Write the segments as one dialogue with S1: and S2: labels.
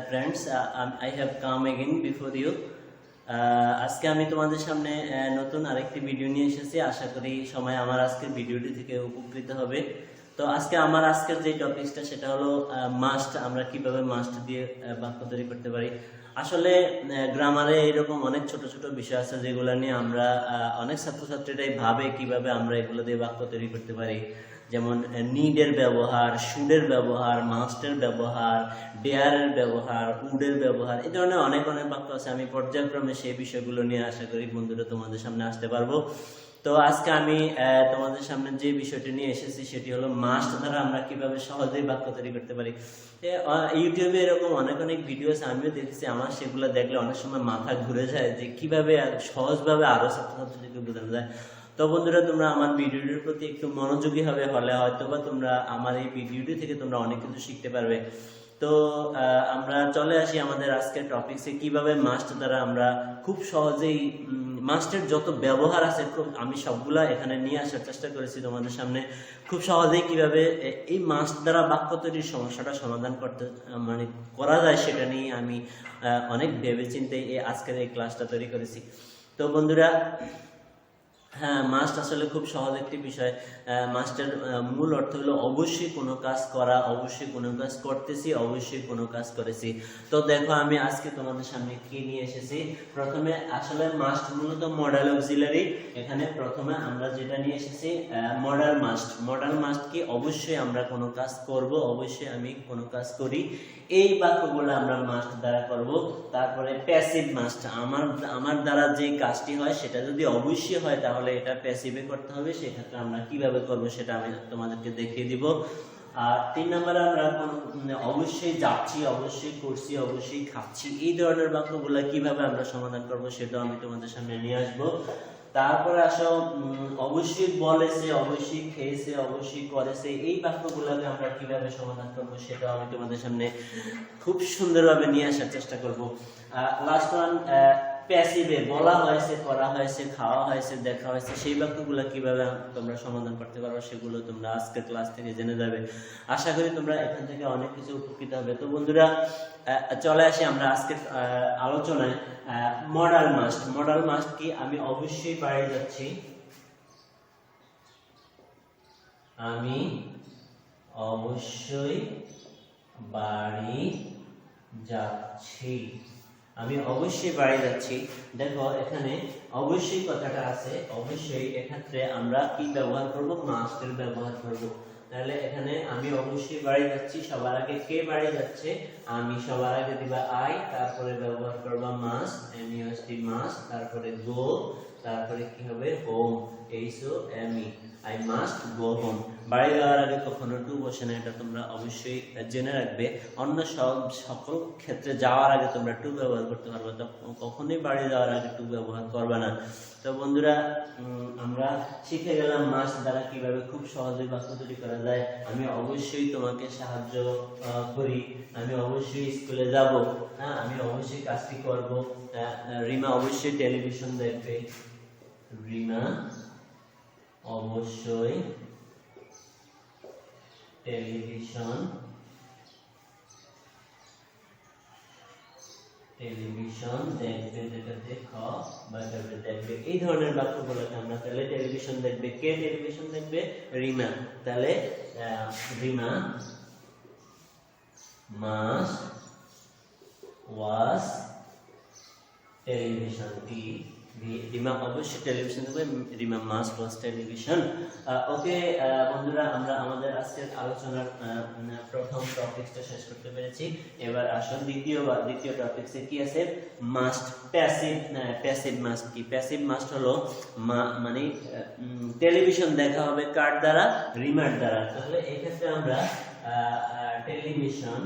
S1: friends, I have come again before you. আজকে আমি তোমাদের সামনে নতুন আরেকটি ভিডিও নিয়ে এসেছি। আশা করি সবাই আমার আজকের ভিডিওটি থেকে উপকৃত হবে। তো আজকের যে টপিকটা সেটা হলো মাস্ট। আমরা কিভাবে মাস্ট দিয়ে বাক্য তৈরি করতে পারি। আসলে গ্রামারে এরকম অনেক ছোট ছোট বিষয় আছে যেগুলো নিয়ে আমরা অনেক ছাত্রছাত্রীরাই ভাবে কিভাবে আমরা এগুলো দিয়ে বাক্য তৈরি করতে পারি। যেমন নিডের ব্যবহার, শুডের ব্যবহার, মাস্টের ব্যবহার, ডেয়ারের ব্যবহার, উডের ব্যবহার, এই ধরনের অনেক অনেক বাক্য আছে। আমি পর্যায়ক্রমে সেই বিষয়গুলো নিয়ে আশা করি বন্ধুরা তোমাদের সামনে আসতে পারবো। তো আজকে আমি তোমাদের সামনে যে বিষয়টি নিয়ে এসেছি সেটি হলো মাস্ট দ্বারা আমরা কিভাবে সহজেই বাক্য তৈরি করতে পারি। ইউটিউবে এরকম অনেক অনেক ভিডিও আমিও দেখেছি, আমার সেগুলো দেখলে অনেক সময় মাথা ঘুরে যায় যে কিভাবে সহজভাবে আরো ছাত্রছাত্রীদেরকে বোঝানো যায়। তো বন্ধুরা, তোমরা আমার ভিডিওটির প্রতি একটু মনোযোগী হলে হয়তো বা তোমরা আমার এই ভিডিওটি থেকে তোমরা অনেক কিছু শিখতে পারবে। তো আমরা চলে আসি আমাদের আজকের টপিকসে, কিভাবে মাস্ট দ্বারা আমরা খুব সহজেই মাস্টের যত ব্যবহার আছে আমি সবগুলা এখানে নিয়ে আসার চেষ্টা করেছি তোমাদের সামনে। খুব সহজেই কিভাবে এই মাস্ট দ্বারা বাক্য তৈরির সমস্যাটা সমাধান করা যায় সেটা নিয়ে আমি অনেক ভেবেচিন্তে আজকের এই ক্লাসটা তৈরি করেছি। তো বন্ধুরা, হ্যাঁ, মাস্ট আসলে খুব সহজ একটি বিষয়। মাস্টের মূল অর্থ হলো অবশ্যই কোনো কাজ করা, অবশ্যই কোনো কাজ করতেছি, অবশ্যই কোনো কাজ করেছি। তো দেখো আমি আজকে তোমাদের সামনে কি নিয়ে এসেছি। প্রথমে আসলে মাস্ট মূলত মডেল অক্সিলারি। এখানে প্রথমে আমরা যেটা নিয়ে এসেছি মডাল মাস্ট। মডাল মাস্ট কি অবশ্যই আমরা কোনো কাজ করব, অবশ্যই আমি কোনো কাজ করি, এই বাক্যগুলো আমরা মাস্ট দ্বারা করব। তারপরে প্যাসিভ মাস্ট, আমার দ্বারা যে কাজটি হয় সেটা যদি অবশ্যই হয় তাহলে এটা প্যাসিভে করতে হবে। সেক্ষেত্রে আমরা কিভাবে করব সেটা আমি তোমাদেরকে দেখিয়ে দিব। আর 3 নম্বরে আমরা অবশ্যই যাচ্ছি, অবশ্যই করছি, অবশ্যই খাচ্ছি, এই ধরনের বাক্যগুলো কিভাবে আমরা সমাধান করব সেটাও আমি তোমাদের সামনে নিয়ে আসবো। তারপরে আসো অবশ্যই বলেছে, অবশ্যই খেয়েছে, অবশ্যই করেছে, এই বাক্যগুলোকে আমরা কিভাবে সমাধান করব সেটাও আমি তোমাদের সামনে খুব সুন্দরভাবে নিয়ে আসার চেষ্টা করব। লাস্ট ওয়ান প্যাসিভে বলা হয়েছে, করা হয়েছে, খাওয়া হয়েছে, দেখা হয়েছে, সেই বাক্যগুলো কিভাবে তোমরা সমাধান করতে পারো সেগুলো তোমরা আজকের ক্লাস থেকে জেনে যাবে। আশা করি তোমরা এখান থেকে অনেক কিছু উপকৃত হবে। তো বন্ধুরা, চলে আসি আমরা আজকের আলোচনায়। Modal must. মডাল মাস্ট কি? আমি অবশ্যই বাড়ি যাচ্ছি, আমি অবশ্যই বাড়ি যাচ্ছি, আমি অবশ্যই বাড়ি যাচ্ছি। দেখো এখানে অবশ্যই কথাটা আছে, অবশ্যই এক্ষেত্রে আমরা কি ব্যবহার করব? মাস্টের ব্যবহার করব। তাহলে এখানে আমি অবশ্যই বাড়ি যাচ্ছি, সবার আগে কে বাড়ি যাচ্ছে? আমি, সবার আগে দিবা আই, তারপরে ব্যবহার করবা মাস্ট, এমইএসটি মাস্ট, তারপরে গো, তারপরে কি হবে? Home, H O M E, I must go home. বাড়ি যাওয়ার আগে কখনো টু বসে না, এটা তোমরা অবশ্যই জেনে রাখবে। অন্য সকল ক্ষেত্রে যাওয়ার আগে তোমরা টু ব্যবহার করতে পারবে, তো কখনোই বাড়ি যাওয়ার আগে টু ব্যবহার করবে না। তো বন্ধুরা, আমরা শিখে গেলাম মাস্ট দ্বারা কিভাবে খুব সহজেই বাক্য তৈরি করা যায়। আমি অবশ্যই তোমাকে সাহায্য করি, আমি অবশ্যই স্কুলে যাব, হ্যাঁ, আমি অবশ্যই কাজটি করব। রিমা অবশ্যই টেলিভিশন দেখবে, রিমা অবশ্যই টেলিভিশন দেখবে, যেটা দেখ বা দেখবে, এই ধরনের বাক্যগুলোকে আমরা তাহলে টেলিভিশন দেখবে, কে টেলিভিশন দেখবে? রিমা। তাহলে Rima must watch television. Rima অবশ্যই টেলিভিশন দেখবে, রিমা মাস্ট ওয়াচ টেলিভিশন। ওকে বন্ধুরা, আমরা আমাদের আজকের আলোচনার প্রথম টপিকটা শেষ করতে পেরেছি। এবার আসুন দ্বিতীয় টপিকসে কি আছে? মাস্ট। প্যাসিভ মাস্ট কি? প্যাসিভ মাস্ট হলো মানে টেলিভিশন দেখা হবে কার দ্বারা? রিমার দ্বারা। তাহলে এই ক্ষেত্রে আমরা টেলিভিশন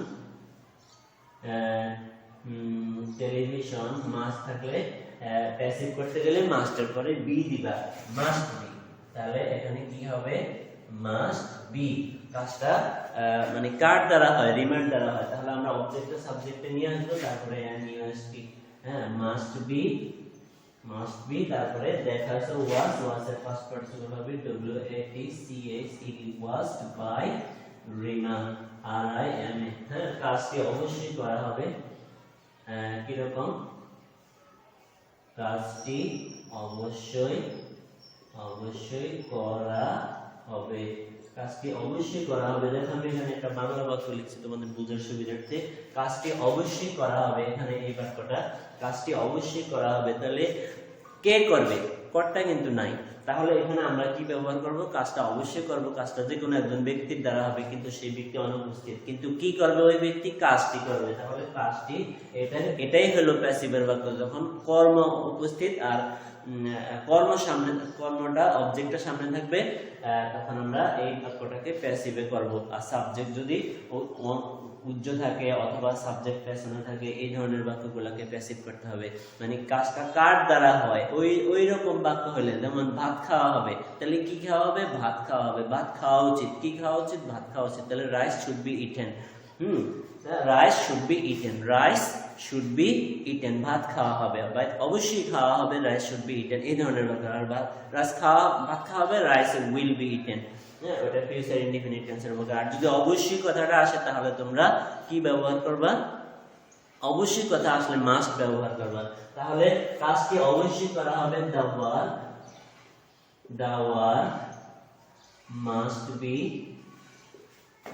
S1: মাস্ট থাকলে প্যাসিভ করতে গেলে মাস্টের পরে বি দিবা, মাস্ট বি। তাহলে এখানে কি হবে? Must be. কাজটা মানে কার দ্বারা হয়? রিমার দ্বারা হয়। তাহলে আমরা অবজেক্টটা সাবজেক্টে নিয়ে আসবো, তারপরে এমইএসটি, হ্যাঁ, মাস্ট বি, তারপরে দেখা আছে ওয়াজ, ওয়াজের ফার্স্ট পার্টিসিপল হবে ডব্লিউএটিসিএসইডি, ওয়াজড বাই রিমা, RIMA। হ্যাঁ, কাজটি অবশ্যই করা হবে। কিরকম? কাজটি অবশ্যই করা হবে। কাজটি অবশ্যই করা হবে। দেখো আমি এখানে একটা বাংলা বাক্য লিখছি তোমাদের বোঝার সুবিধার্থে। কাজটি অবশ্যই করা হবে, এখানে এই বাক্যটা কাজটি অবশ্যই করা হবে। তাহলে কে করবে? করটা কিন্তু নাই। তাহলে এখানে আমরা কি ব্যবহার করব? কাজটা অবশ্যই করব। কাজটা যে কোনো একজন ব্যক্তির দ্বারা হবে, কিন্তু সেই ব্যক্তি অনুপস্থিত। কিন্তু কি করবে ওই ব্যক্তি? কাজটি করবে। তাহলে কাজটি, এটাই হলো প্যাসিভের বাক্য। যখন কর্ম উপস্থিত আর কর্মটা অবজেক্টের সামনে থাকবে, তখন আমরা এই বাক্যটাকে প্যাসিভে করব। আর সাবজেক্ট যদি উজ্জ থাকে অথবা সাবজেক্ট পেছনে থাকে, এই ধরনের বাক্যগুলোকে প্যাসিভ করতে হবে। মানে কাজটা কার দ্বারা হয় ওই রকম বাক্য হলে, যেমন ভাত খাওয়া হবে, তাহলে কি খাওয়া হবে? ভাত খাওয়া হবে। ভাত খাওয়া উচিত, কি খাওয়া উচিত? ভাত খাওয়া উচিত। তাহলে rice should be eaten. Rice should be eaten. Rice should be eaten, ভাত খাওয়া হবে, অবশ্যই খাওয়া হবে। রাইস শুড বি ইটেন, এই ধরনের বাক্য। আর ভাত খাওয়া হবে, রাইস উইল বি ইটেন। হ্যাঁ, ওটা ফিউচার ইনডিফিনিট টেন্সের মধ্যে। আর যদি অবশ্যই কথাটা আসে, তাহলে তোমরা কি ব্যবহার করবা? অবশ্যই কথা আসলে মাস্ট ব্যবহার করবা। তাহলে কাজটি অবশ্যই করা হবে, the work must be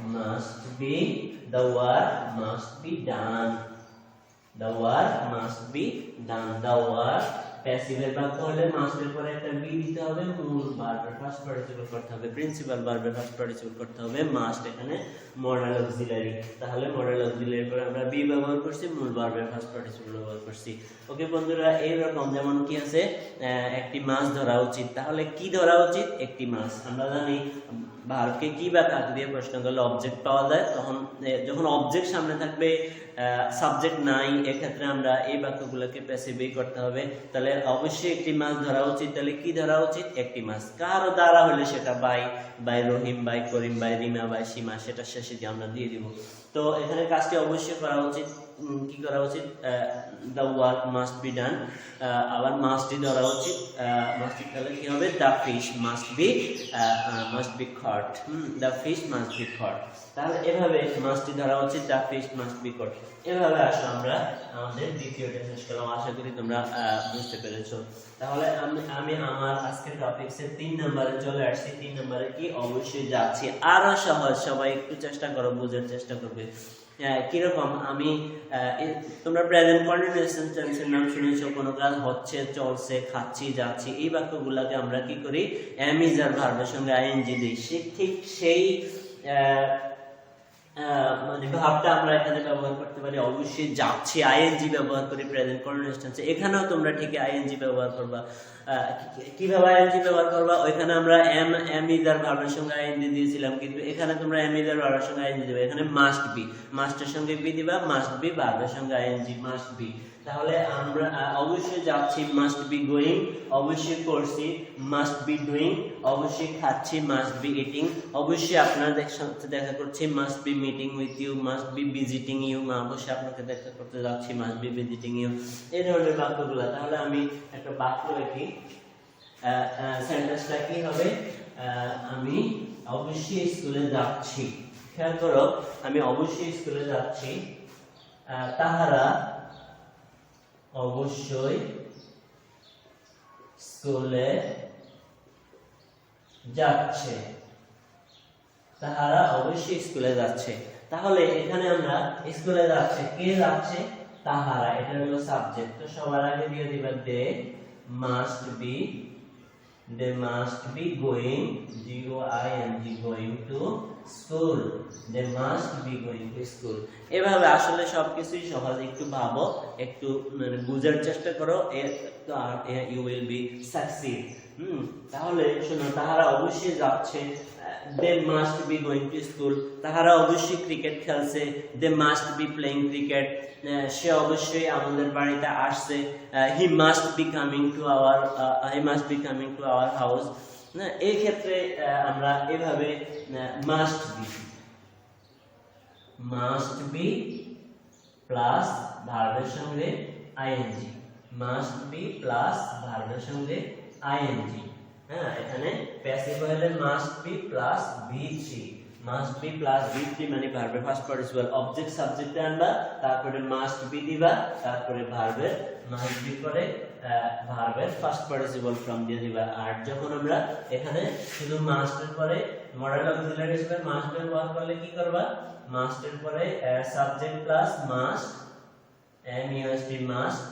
S1: done. The work must be done. The work প্যাসিভের বাক্য হলে মাস্টের পরে একটা বি দিতে হবে, মূল ভার্বের ফার্স্ট পার্টিসিপল করতে হবে, প্রিন্সিপাল ভার্বের ফার্স্ট পার্টিসিপল করতে হবে, মাস্ট এখানে মডাল অক্সিলারি। তাহলে মডাল অক্সিলারি পরে আমরা বি ব্যবহার করছি, মূল ভার্বের ফার্স্ট পার্টিসিপল ব্যবহার করছি। ওকে বন্ধুরা, এই রকম যেমন কি আছে, একটি মাছ ধরা উচিত। তাহলে কি ধরা উচিত? একটি মাছ। আমরা জানি ভার্বকে কি বা কাকে দিয়ে প্রশ্ন করলে অবজেক্ট পাওয়া যায়, তখন যখন অবজেক্ট সামনে থাকবে, সাবজেক্ট নাই, এক্ষেত্রে আমরা এই বাক্যগুলোকে প্যাসিভে করতে হবে। তাহলে অবশ্যই একটি মাছ ধরা উচিত। তাহলে কি ধরা উচিত? একটি মাছ। কার দ্বারা হলে সেটা by Rahim, by Karim, by Rima, by Sima, সেটা শেষে দিয়ে আমরা দিয়ে দিব। তো এখানে কাজটি অবশ্যই করা উচিত। কি করা উচিত? the work must be done। আবার মাস্টই ধরা উচিত। মাস্ট তাহলে কি হবে? the fish must be caught। the fish must be caught। তাহলে এভাবে মাস্টই ধরা উচিত, the fish must be caught। এভাবে আসলে আমরা আমাদের দ্বিতীয়টা শেষ করলাম। আশা করি তোমরা বুঝতে পেরেছো। তাহলে আমি আমার আজকের টপিকসে 3 নম্বরে চলে আসছি। 3 নম্বরে কি? অবশ্যই যাচ্ছি। আরো সহজ, সবাই একটু চেষ্টা করো, বোঝার চেষ্টা করবে। কিরকম? তোমরা প্রেজেন্ট কন্টিনিউয়াস টেন্সের নাম শুনেছো, কোনো কাজ হচ্ছে, চলছে, খাচ্ছি, যাচ্ছি, এই বাক্যগুলোকে আমরা কি করি? am is আর ভার্বের সঙ্গে আইএনজি দিই। ঠিক সেই মানে ভাবটা আমরা এখানে ব্যবহার করতে পারি। অবশ্যই যাচ্ছি, আইএনজি ব্যবহার করি প্রেজেন্ট কন্টিনিউয়াস টেন্সে। এখানেও তোমরা ঠিক আইএনজি ব্যবহার করবা। কিভাবে আইএনজি ব্যবহার করবা? ওইখানে আমরা am is আর ভার্বের সঙ্গে আইএনজি দিয়েছিলাম, কিন্তু এখানে তোমরা am is আর ভার্বের সঙ্গে আইএনজি দিবে। এখানে মাস্ট বি, মাস্টের সঙ্গে বি দিবা, মাস্ট বি ভার্বের সঙ্গে আইএনজি, মাস্ট বি। তাহলে আমরা অবশ্যই যাচ্ছি, মাস্ট বি গোয়িং, অবশ্যই করছি, মাস্ট বি ডুইং, অবশ্যই খাচ্ছি, মাস্ট বি ইটিং, অবশ্যই আপনাদের সাথে দেখা করছি, must be meeting with you, must be visiting you, অবশ্যই আপনাকে দেখা করতে যাচ্ছি, মাস্ট বি ভিজিটিং ইউ, এই ধরনের বাক্যগুলো। তাহলে আমি একটা বাক্য লিখি, সেন্টেন্সটা কি হবে? আমি অবশ্যই স্কুলে যাচ্ছি। খেয়াল করো, আমি অবশ্যই স্কুলে যাচ্ছি, তাহারা অবশ্যই স্কুলে যাচ্ছে, তাহারা অবশ্যই স্কুলে যাচ্ছে। তাহলে এখানে আমরা স্কুলে যাচ্ছে, কে যাচ্ছে? তাহারা, এটা হলো সাবজেক্ট। তো সবার আগে দিয়ে দিবা they must be going, going to school। they must be going to school। এভাবে আসলে সবকিছুই সহজ। একটু ভাবো, একটু মানে বুঝার চেষ্টা করো, you will be succeed। তাহলে শোনো, তাহারা অবশ্যই যাচ্ছে, they must be going to school। তাহারা অবশ্যই ক্রিকেট খেলছে, they must be playing cricket। সে অবশ্যই আমাদের বাড়িতে আসছে, he must be coming to our house। না, এই ক্ষেত্রে আমরা এভাবে must be প্লাস ভার্বের সঙ্গে ing, must be প্লাস ভার্বের সঙ্গে ing। হ্যাঁ, এখানে প্যাসিভ হলে must be plus V3, must be plus V three মানে ভার্বের ফার্স্ট পার্টিসিপল অবজেক্ট সাবজেক্টে আনবা, তারপরে মাস্ট বি দিবা, তারপরে ভার্বের মাস্ট বি পরে ভার্বের ফার্স্ট পার্টিসিপল ফর্ম দিয়ে দিবা। আর যখন আমরা এখানে শুধু মাস্টের পরে মডেল অক্সিলারি হিসেবে মাস্ট ব্যবহার করলে কি করবা, মাস্টের পরে subject plus must MUST must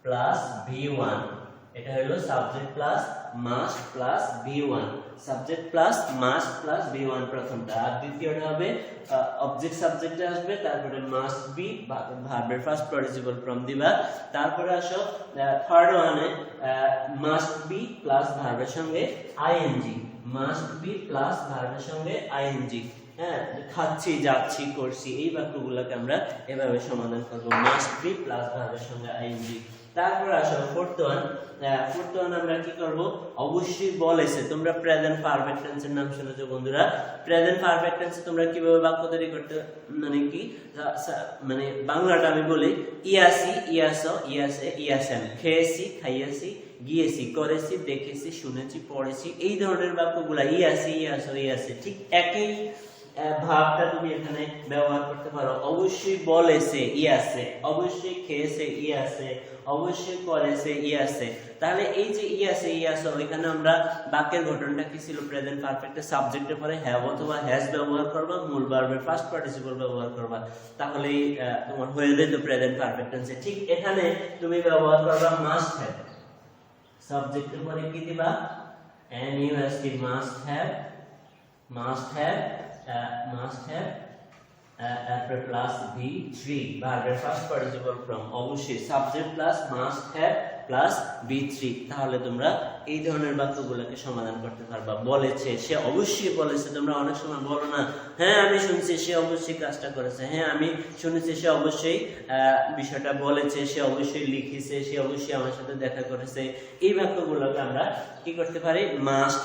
S1: plus V1, এটা হলো subject plus must plus V1, subject plus must plus V1 প্রথমটা। আর দ্বিতীয়টা হবে অবজেক্ট সাবজেক্টে আসবে, তারপরে মাস্ট বি ভার্বের ফার্স্ট পার্টিসিপল ফর্ম দিবা। তারপরে আসো থার্ড ওয়ানে মাস্ট বি প্লাস ভার্বের সঙ্গে আইএনজি, মাস্ট বি প্লাস ভার্বের সঙ্গে আইএনজি। হ্যাঁ, খাচ্ছি যাচ্ছি করছি এই বাক্যগুলোকে আমরা এভাবে সমাধান করব, মাস্ট বি প্লাস ভার্বের সঙ্গে আইএনজি। তারপর আসো ফোর্থ ওয়ান আমরা কি করব, অবশ্যই বলেছে। তোমরা প্রেজেন্ট পারফেক্ট টেন্সের নাম শুনেছো বন্ধুরা, প্রেজেন্ট পারফেক্ট টেন্সে তোমরা কিভাবে বাক্য তৈরি করতে, মানে কি মানে বাংলাটা আমি বলি, ইয়াসি ইয়াসো ইয়াসে ইয়াসেন, খেয়েছি খাইয়াছি গিয়েছি করেছি দেখেছি শুনেছি পড়েছি, এই ধরনের বাক্যগুলা ইয়াসি ইয়াসো ইয়াসে, ঠিক একই ভাবটা তুমি এখানে ব্যবহার করতে পারো। অবশ্যই বলেছে ইয়াসে, অবশ্যই খেয়েছে ইয়াসে, অবশ্যই করেছে ইয়াসে। তাহলে এই যে ইয়াসে ইয়াসো, এখানে আমরা বাক্যের গঠনটা কি ছিল, প্রেজেন্ট পারফেক্টে সাবজেক্টের পরে হ্যাভ অথবা হ্যাজ ব্যবহার করবা, মূল ভার্বের ফার্স্ট পার্টিসিপল ব্যবহার করবা, তাহলেই তোমার হয়ে যেত প্রেজেন্ট পারফেক্ট টেন্সে। ঠিক এখানে তুমি ব্যবহার করবা মাস্ট হ্যাভ, সাবজেক্টের পরে কি দিবা, MUST must have, must have must have after plus V3 ভার্বের ফার্স্ট পার্টিসিপল ফর্ম, অবশ্যই subject plus must have plus V3। তাহলে তোমরা এই ধরনের বাক্যগুলোকে সমাধান করতে পারবা। বলেছে, সে অবশ্যই বলেছে। তোমরা অনেক সময় বলো না, হ্যাঁ আমি শুনছি সে অবশ্যই কাজটা করেছে, হ্যাঁ আমি শুনেছি সে অবশ্যই বিষয়টা বলেছে, সে অবশ্যই লিখেছে, সে অবশ্যই আমার সাথে দেখা করেছে। এই বাক্যগুলোকে আমরা কি করতে পারি, মাস্ট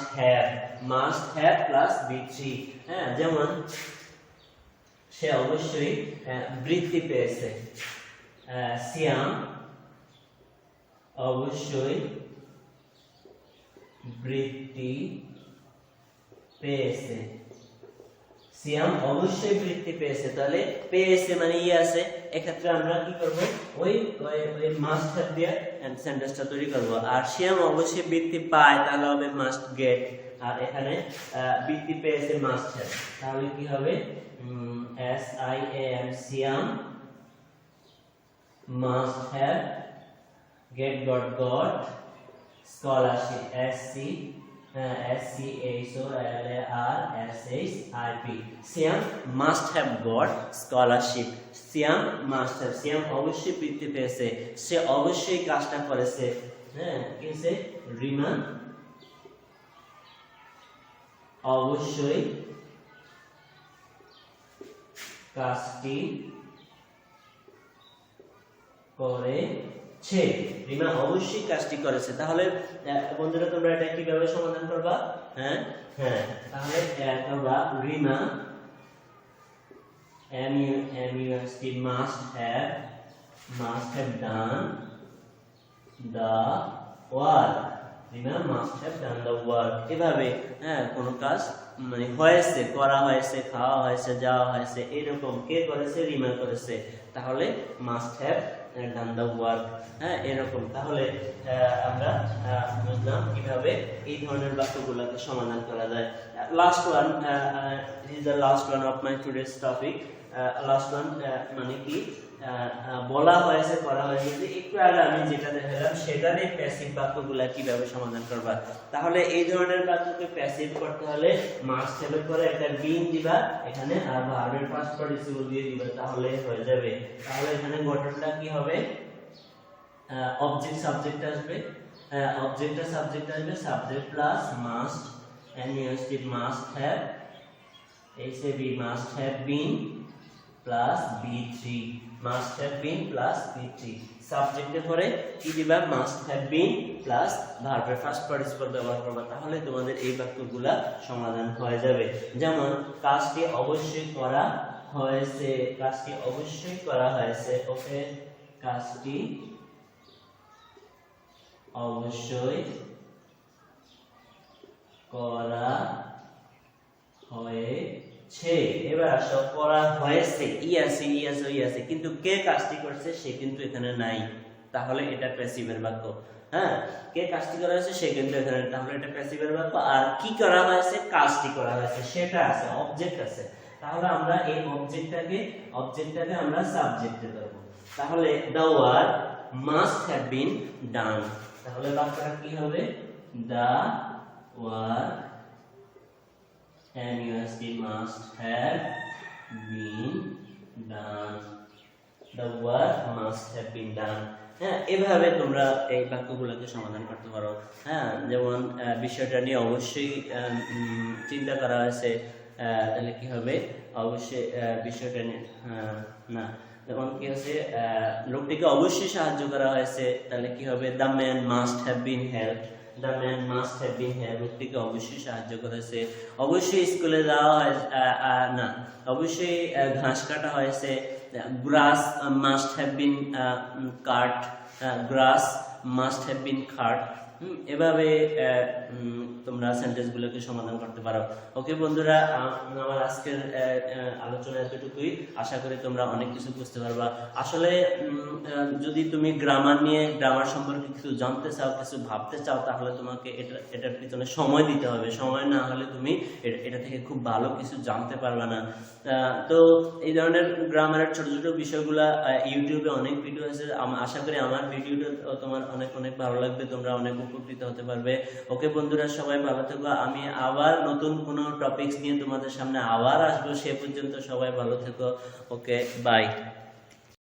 S1: হ্যাভ প্লাস V3। হ্যাঁ, যেমন সে অবশ্যই বৃত্তি পেয়েছে, সিয়াম অবশ্যই বৃত্তি পেয়েছে, সিয়াম অবশ্যই বৃত্তি পেয়েছে। তাহলে পেয়েছে মানে ই আছে, এক্ষেত্রে আমরা কি করব, ওই মাস্ট হ্যাভ দিয়ে সেন্টেন্সটা তৈরি করব। আর সিয়াম অবশ্যই বৃত্তি পায়, তাহলে হবে মাস্ট গেট। আর এখানে বৃত্তি পেয়েছে মাস্ট হ্যাভ, তাহলে কি হবে, SIAM Siam must have get got scholarship, SCHOLARSHIP, Siam must have got scholarship, Siam must have, সিয়াম অবশ্যই বৃত্তি পেয়েছে, সে অবশ্যই কাজটা করেছে। হ্যাঁ, কিসে, রিমা অবশ্যই কাজটি করেছে, রিমা অবশ্যই কাজটি করেছে। তাহলে বন্ধুরা তোমরা এটা কিভাবে সমাধান করবা, হ্যাঁ তাহলে করবা, Rima MUST must have done the work, Rima must have done the work। এভাবে কোনো কাজ মানে হয়েছে, করা হয়েছে, খাওয়া হয়েছে, যাওয়া হয়েছে, এরকম কে করেছে, রিমা করেছে, তাহলে must have done the work। এরকম। তাহলে আমরা বুঝলাম কিভাবে এই ধরনের বাক্যগুলোকে সমাধান করা যায়। Last one is the last one of my today's topic. Last one মানে কি, বলা হয়েছে, করা হয়েছে, একটু আগে আমি যেটা দেখালাম সেটারই প্যাসিভ বাক্যগুলো কিভাবে সমাধান করবা। তাহলে এই ধরনের বাক্যকে প্যাসিভ করতে হলে মাস্ট হ্যাভ এর পরে একটা বিন দিবা এখানে, আর ভার্বের ফার্স্ট পার্টিসিপল দিয়ে দিবা, তাহলে হয়ে যাবে। তাহলে এখানে গঠনটা কি হবে, অবজেক্ট সাবজেক্ট আসবে, অবজেক্টটা সাবজেক্ট আসবে, subject plus must, MUST must have, SAB must have been plus B3, must have been plus B3। সাবজেক্টের পরে কি দিবা, মাস্ট হ্যাভ বিন প্লাস ভার্বের ফার্স্ট পার্টিসিপল ব্যবহার করবা, তাহলে তোমাদের এই বাক্যগুলা সমাধান হয়ে যাবে। যেমন কাজটি অবশ্যই করা হয়েছে, কাজটি অবশ্যই করা হয়েছে, ওকে, কাজটি অবশ্যই করা হয়েছে, সে, এবার আসো করা হয়েছে, ই আছে ই আছে ই আছে, কিন্তু কে কাজটি করছে সে কিন্তু এখানে নাই, তাহলে এটা প্যাসিভের বাক্য। হ্যাঁ, কে কাজটি করা হয়েছে সে কিন্তু এখানে, তাহলে এটা প্যাসিভের বাক্য। আর কি করা হয়েছে, কাজটি করা হয়েছে, সেটা আছে, অবজেক্ট আছে, তাহলে আমরা এই অবজেক্টটাকে আমরা সাবজেক্টে ধরব। তাহলে the work must have been done, তাহলে বাক্যটা কি হবে, the work MUST must have been done, the work must have been done। হ্যাঁ, এভাবে তোমরা এই বাক্যগুলোকে সমাধান করতে পারো। হ্যাঁ, যেমন বিষয়টা নিয়ে অবশ্যই চিন্তা করা হয়েছে, তাহলে কি হবে, অবশ্যই বিষয়টা নিয়ে না, যেমন কি আছে, লোকটিকে অবশ্যই সাহায্য করা হয়েছে, তাহলে কি হবে, the man must have bin helped, the man must have bin helped, লোকটিকে অবশ্যই সাহায্য করেছে। অবশ্যই স্কুলে যাওয়া হয় না, অবশ্যই ঘাস কাটা হয়েছে, grass must have been cut, grass must have been cut. এভাবে তোমরা সেন্টেন্সগুলোকে সমাধান করতে পারো। ওকে বন্ধুরা, আমার আজকের আলোচনা এতটুকুই, আশা করি তোমরা অনেক কিছু বুঝতে পারবা। আসলে যদি তুমি গ্রামার সম্পর্কে কিছু জানতে চাও, কিছু ভাবতে চাও, তাহলে তোমাকে এটার পিছনে সময় দিতে হবে, সময় না হলে তুমি এটা থেকে খুব ভালো কিছু জানতে পারবে না। তো এই ধরনের গ্রামারের ছোট ছোট বিষয়গুলা ইউটিউবে অনেক ভিডিও আছে, আশা করি আমার ভিডিওটা তোমার অনেক অনেক ভালো লাগবে, তোমরা অনেক উপকৃত হতে পারবে। ওকে বন্ধুরা, সবাই ভালো থেকো, আমি আবার নতুন কোনো টপিকস নিয়ে তোমাদের সামনে আবার আসবো, সে পর্যন্ত সবাই ভালো থেকো। ওকে, বাই।